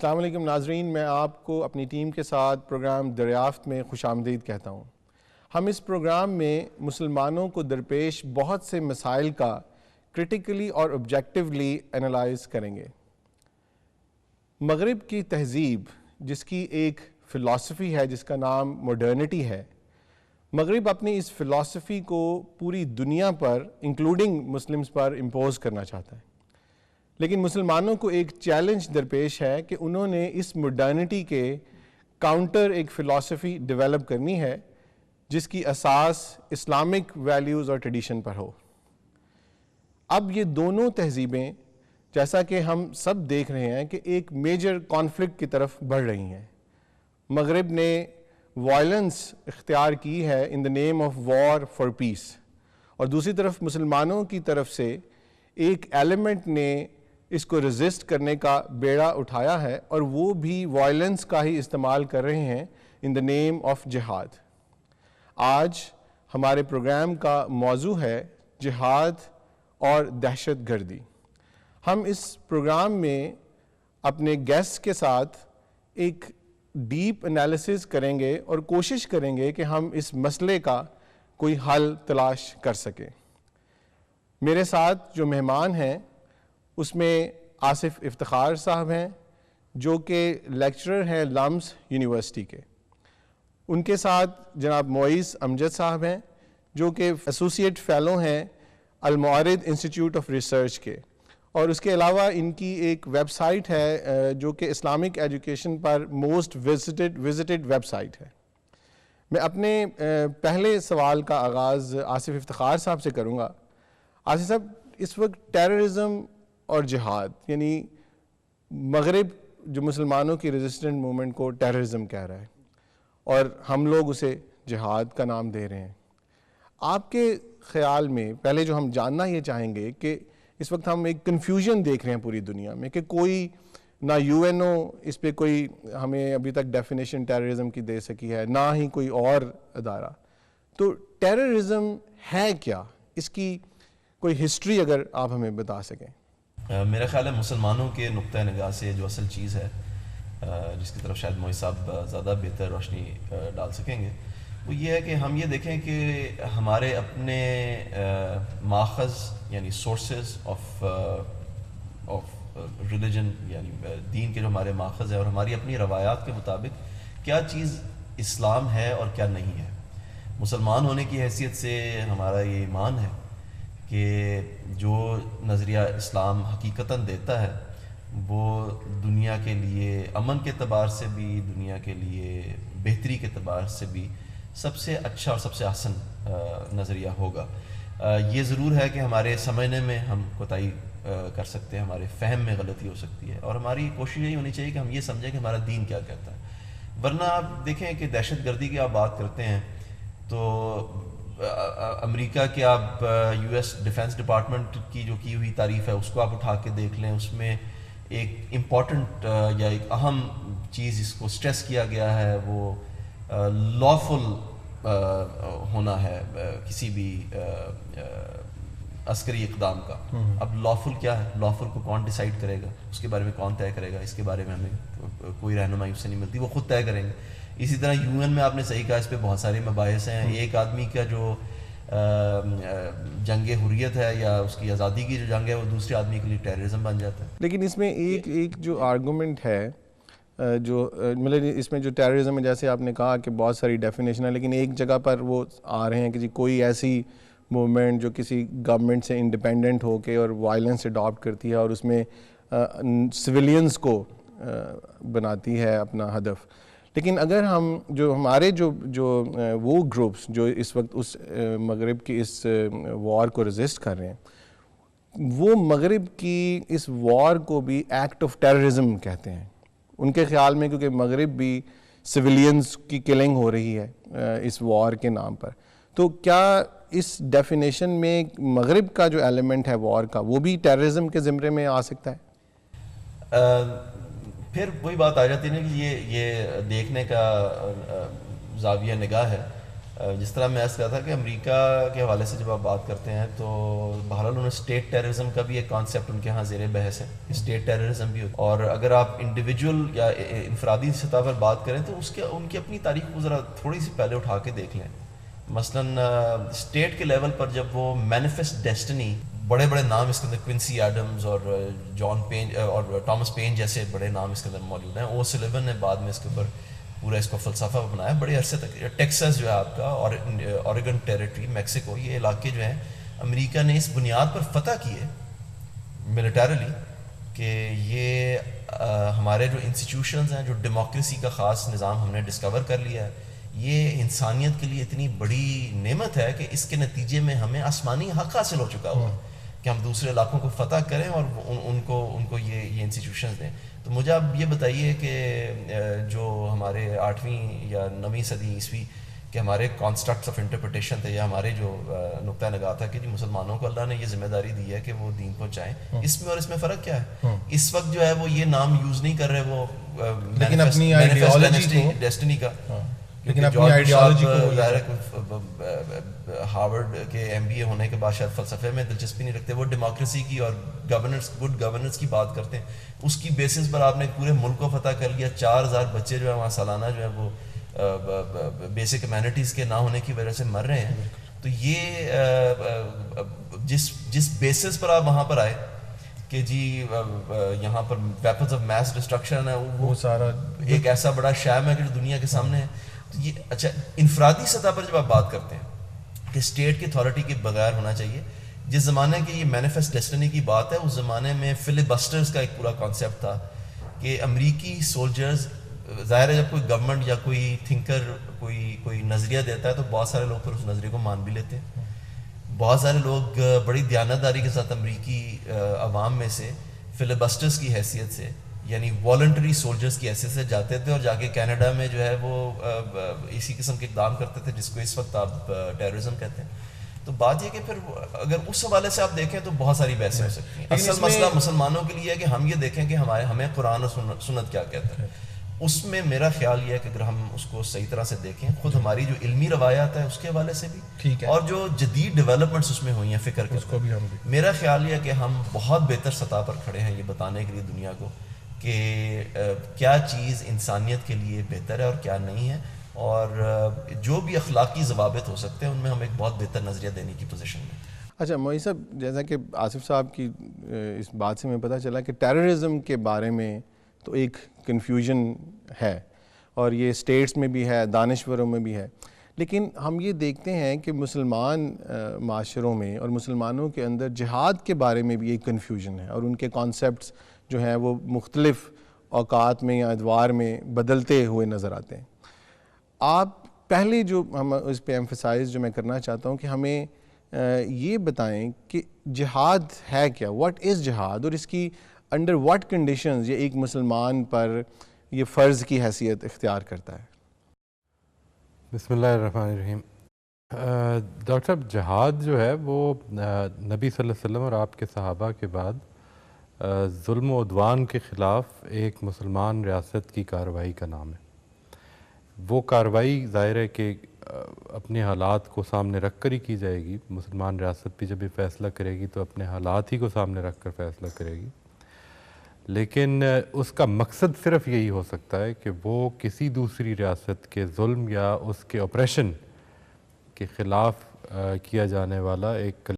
السلام علیکم ناظرین، میں آپ کو اپنی ٹیم کے ساتھ پروگرام دریافت میں خوش آمدید کہتا ہوں۔ ہم اس پروگرام میں مسلمانوں کو درپیش بہت سے مسائل کا کرٹیکلی اور آبجیکٹیولی انالائز کریں گے۔ مغرب کی تہذیب، جس کی ایک فلسفی ہے جس کا نام ماڈرنٹی ہے، مغرب اپنی اس فلسفی کو پوری دنیا پر انکلوڈنگ مسلمز پر امپوز کرنا چاہتا ہے، لیکن مسلمانوں کو ایک چیلنج درپیش ہے کہ انہوں نے اس ماڈرنٹی کے کاؤنٹر ایک فلسفی ڈیولپ کرنی ہے جس کی اساس اسلامک ویلیوز اور ٹریڈیشن پر ہو۔ اب یہ دونوں تہذیبیں، جیسا کہ ہم سب دیکھ رہے ہیں، کہ ایک میجر کانفلکٹ کی طرف بڑھ رہی ہیں۔ مغرب نے وائلنس اختیار کی ہے ان دا نیم آف وار فار پیس، اور دوسری طرف مسلمانوں کی طرف سے ایک ایلیمنٹ نے اس کو ریزسٹ کرنے کا بیڑا اٹھایا ہے، اور وہ بھی وائلنس کا ہی استعمال کر رہے ہیں ان دا نیم آف جہاد۔ آج ہمارے پروگرام کا موضوع ہے جہاد اور دہشت گردی۔ ہم اس پروگرام میں اپنے گیسٹ کے ساتھ ایک ڈیپ انالیسس کریں گے اور کوشش کریں گے کہ ہم اس مسئلے کا کوئی حل تلاش کر سکیں۔ میرے ساتھ جو مہمان ہیں اس میں آصف افتخار صاحب ہیں، جو کہ لیکچرر ہیں لمز یونیورسٹی کے۔ ان کے ساتھ جناب معیز امجد صاحب ہیں، جو کہ ایسوسیٹ فیلو ہیں المعارض انسٹیٹیوٹ آف ریسرچ کے، اور اس کے علاوہ ان کی ایک ویب سائٹ ہے جو کہ اسلامک ایجوکیشن پر موسٹ وزٹڈ ویب سائٹ ہے۔ میں اپنے پہلے سوال کا آغاز آصف افتخار صاحب سے کروں گا۔ آصف صاحب، اس وقت ٹیررزم اور جہاد، یعنی مغرب جو مسلمانوں کی ریزسٹنٹ موومنٹ کو ٹیررزم کہہ رہا ہے اور ہم لوگ اسے جہاد کا نام دے رہے ہیں، آپ کے خیال میں پہلے جو ہم جاننا یہ چاہیں گے کہ اس وقت ہم ایک کنفیوژن دیکھ رہے ہیں پوری دنیا میں کہ کوئی نہ یو این او اس پہ کوئی ہمیں ابھی تک ڈیفینیشن ٹیررزم کی دے سکی ہے، نہ ہی کوئی اور ادارہ۔ تو ٹیررزم ہے کیا؟ اس کی کوئی ہسٹری اگر آپ ہمیں بتا سکیں۔ میرا خیال ہے مسلمانوں کے نقطہ نگاہ سے جو اصل چیز ہے جس کی طرف شاید معیز صاحب زیادہ بہتر روشنی ڈال سکیں گے، وہ یہ ہے کہ ہم یہ دیکھیں کہ ہمارے اپنے ماخذ یعنی سورسز آف ریلیجن، یعنی دین کے جو ہمارے ماخذ ہے، اور ہماری اپنی روایات کے مطابق کیا چیز اسلام ہے اور کیا نہیں ہے۔ مسلمان ہونے کی حیثیت سے ہمارا یہ ایمان ہے کہ جو نظریہ اسلام حقیقتاً دیتا ہے وہ دنیا کے لیے امن کے اعتبار سے بھی، دنیا کے لیے بہتری کے اعتبار سے بھی سب سے اچھا اور سب سے احسن نظریہ ہوگا۔ یہ ضرور ہے کہ ہمارے سمجھنے میں ہم کوتاہی کر سکتے ہیں، ہمارے فہم میں غلطی ہو سکتی ہے، اور ہماری کوشش یہی ہونی چاہیے کہ ہم یہ سمجھیں کہ ہمارا دین کیا کہتا ہے۔ ورنہ آپ دیکھیں کہ دہشت گردی کی آپ بات کرتے ہیں تو امریکہ کے آپ یو ایس ڈیفنس ڈپارٹمنٹ کی جو کی ہوئی تعریف ہے اس کو آپ اٹھا کے دیکھ لیں، اس میں ایک امپورٹنٹ یا ایک اہم چیز اس کو سٹریس کیا گیا ہے، وہ لافل ہونا ہے کسی بھی عسکری اقدام کا۔ اب لافل کیا ہے؟ لافل کو کون ڈیسائیڈ کرے گا؟ اس کے بارے میں کون طے کرے گا؟ اس کے بارے میں ہمیں کوئی رہنمائی اس سے نہیں ملتی، وہ خود طے کریں گے۔ اسی طرح یو این میں آپ نے صحیح کہا، اس پہ بہت سارے مباحث ہیں۔ ایک آدمی کا جو جنگ حریت ہے یا اس کی آزادی کی جو جنگ ہے، وہ دوسرے آدمی کے لیے ٹیررزم بن جاتا ہے۔ لیکن اس میں ایک جو آرگومنٹ ہے، جو مطلب اس میں جو ٹیررزم ہے، جیسے آپ نے کہا کہ بہت ساری ڈیفینیشن ہے، لیکن ایک جگہ پر وہ آ رہے ہیں کہ جی کوئی ایسی موومنٹ جو کسی گورنمنٹ سے انڈیپینڈنٹ ہو کے اور وائلنس اڈاپٹ کرتی ہے اور اس میں سویلینز کو بناتی ہے اپنا ہدف۔ لیکن اگر ہم جو ہمارے جو وہ گروپس جو اس وقت اس مغرب کی اس وار کو ریزسٹ کر رہے ہیں، وہ مغرب کی اس وار کو بھی ایکٹ آف ٹیررزم کہتے ہیں ان کے خیال میں، کیونکہ مغرب بھی سویلینز کی کلنگ ہو رہی ہے اس وار کے نام پر۔ تو کیا اس ڈیفینیشن میں مغرب کا جو ایلیمنٹ ہے وار کا، وہ بھی ٹیررزم کے زمرے میں آ سکتا ہے؟ پھر وہی بات آ جاتی ہے نا کہ یہ دیکھنے کا زاویہ نگاہ ہے۔ جس طرح میں عرض کیا تھا کہ امریکہ کے حوالے سے جب آپ بات کرتے ہیں تو بہرحال انہوں نے اسٹیٹ ٹیررزم کا بھی ایک کانسیپٹ ان کے ہاں زیر بحث ہے، اسٹیٹ ٹیررزم بھی ہوتا ہے، اور اگر آپ انڈیویجول یا انفرادی سطح پر بات کریں تو ان کی اپنی تاریخ کو ذرا تھوڑی سی پہلے اٹھا کے دیکھ لیں. مثلاً اسٹیٹ کے لیول پر جب وہ مینیفیسٹ ڈیسٹنی، بڑے بڑے نام اس کے اندر کوئنسی ایڈمز اور جان پین اور ٹامس پین جیسے بڑے نام اس کے اندر موجود ہیں. او سلیون نے بعد میں اس کے اوپر پورا اس کو فلسفہ بنایا بڑے عرصے تک. ٹیکساس جو ہے آپ کا اور اوریگن ٹیریٹری، میکسیکو، یہ علاقے جو ہیں امریکہ نے اس بنیاد پر فتح کیے ملیٹریلی کہ یہ ہمارے جو انسٹیٹیوشنز ہیں، جو ڈیموکریسی کا خاص نظام ہم نے ڈسکور کر لیا ہے، یہ انسانیت کے لیے اتنی بڑی نعمت ہے کہ اس کے نتیجے میں ہمیں آسمانی حق حاصل ہو چکا ہوا کہ ہم دوسرے علاقوں کو فتح کریں اور ان کو یہ انسٹیٹیوشنز دیں. تو مجھے آپ یہ بتائیے کہ جو ہمارے 8ویں یا 9ویں صدی عیسوی کہ ہمارے کانسٹرکٹس آف انٹرپریٹیشن تھے، یا ہمارے جو نقطہ نگاہ تھا کہ جی مسلمانوں کو اللہ نے یہ ذمہ داری دی ہے کہ وہ دین پہنچائیں، اس میں اور اس میں فرق کیا ہے؟ اس وقت جو ہے وہ یہ نام یوز نہیں کر رہے وہ لیکن اپنی آئیڈیالوجی کو، ڈیسٹنی کا، لیکن اپنی آئیڈیالوجی کو ہارورڈ کے ایم بی اے ہونے کے بعد شاید فلسفے میں دلچسپی نہیں رکھتے، وہ ڈیموکریسی کی اور گورننس، گڈ گورننس کی بات کرتے ہیں. اس کی بیسس پر آپ نے پورے ملک کو فتح کر لیا. 4000 بچے جو ہے وہاں سالانہ جو ہے وہ بیسک ہیومینٹیز کے نہ ہونے کی وجہ سے مر رہے ہیں. تو یہ جس بیسس پر آپ وہاں پر آئے کہ جی یہاں پر ویپنز آف میس ڈسٹرکشن ہے، وہ سارا ایک ایسا بڑا شام ہے کہ جو دنیا کے سامنے ہے. تو یہ اچھا انفرادی سطح پر جب آپ بات کرتے ہیں کہ اسٹیٹ کی اتھارٹی کے بغیر ہونا چاہیے، جس زمانے کی یہ مینیفیسٹ ڈیسٹنی کی بات ہے، اس زمانے میں فلیبسٹرز کا ایک پورا کانسیپٹ تھا کہ امریکی سولجرز، ظاہر ہے جب کوئی گورنمنٹ یا کوئی تھنکر کوئی نظریہ دیتا ہے تو بہت سارے لوگ پھر اس نظریے کو مان بھی لیتے ہیں. بہت سارے لوگ بڑی دیانتداری کے ساتھ امریکی عوام میں سے فلیبسٹرز کی حیثیت سے، یعنی والنٹری سولجرز کی حیثیت سے جاتے تھے اور جا کے کینیڈا میں جو ہے وہ اسی قسم کے اقدام کرتے تھے جس کو اس وقت آپ ٹیررزم کہتے ہیں. تو بات یہ کہ پھر اگر اس حوالے سے آپ دیکھیں تو بہت ساری بحثیں ہو سکتی ہیں. اصل مسئلہ مسلمانوں کے لیے ہے کہ ہم یہ دیکھیں کہ ہمیں قرآن اور سنت کیا کہتا ہے. اس میں میرا خیال یہ ہے کہ اگر ہم اس کو صحیح طرح سے دیکھیں، خود ہماری جو علمی روایات ہے اس کے حوالے سے بھی، اور جو جدید ڈیولپمنٹس اس میں ہوئی ہیں فکر کے، اس کو بھی میرا خیال یہ ہے کہ ہم بہت بہتر سطح پر کھڑے ہیں یہ بتانے کے لیے دنیا کو کہ کیا چیز انسانیت کے لیے بہتر ہے اور کیا نہیں ہے، اور جو بھی اخلاقی ضوابط ہو سکتے ہیں ان میں ہم ایک بہت بہتر نظریہ دینے کی پوزیشن میں. اچھا معین صاحب، جیسا کہ آصف صاحب کی اس بات سے ہمیں پتہ چلا کہ ٹیررزم کے بارے میں تو ایک کنفیوژن ہے، اور یہ اسٹیٹس میں بھی ہے، دانشوروں میں بھی ہے، لیکن ہم یہ دیکھتے ہیں کہ مسلمان معاشروں میں اور مسلمانوں کے اندر جہاد کے بارے میں بھی ایک کنفیوژن ہے، اور ان کے کانسیپٹس جو ہیں وہ مختلف اوقات میں یا ادوار میں بدلتے ہوئے نظر آتے ہیں. آپ پہلے جو ہم اس پہ ایمفسائز جو میں کرنا چاہتا ہوں کہ ہمیں یہ بتائیں کہ جہاد ہے کیا، واٹ از جہاد، اور اس کی انڈر واٹ کنڈیشنز یہ ایک مسلمان پر یہ فرض کی حیثیت اختیار کرتا ہے. بسم اللہ الرحمن الرحیم. ڈاکٹر صاحب، جہاد جو ہے وہ نبی صلی اللہ علیہ وسلم اور آپ کے صحابہ کے بعد ظلم و عدوان کے خلاف ایک مسلمان ریاست کی کارروائی کا نام ہے. وہ کارروائی ظاہر ہے کہ اپنے حالات کو سامنے رکھ کر ہی کی جائے گی. مسلمان ریاست بھی جب یہ فیصلہ کرے گی تو اپنے حالات ہی کو سامنے رکھ کر فیصلہ کرے گی، لیکن اس کا مقصد صرف یہی ہو سکتا ہے کہ وہ کسی دوسری ریاست کے ظلم یا اس کے اپریشن کے خلاف کیا جانے والا ایک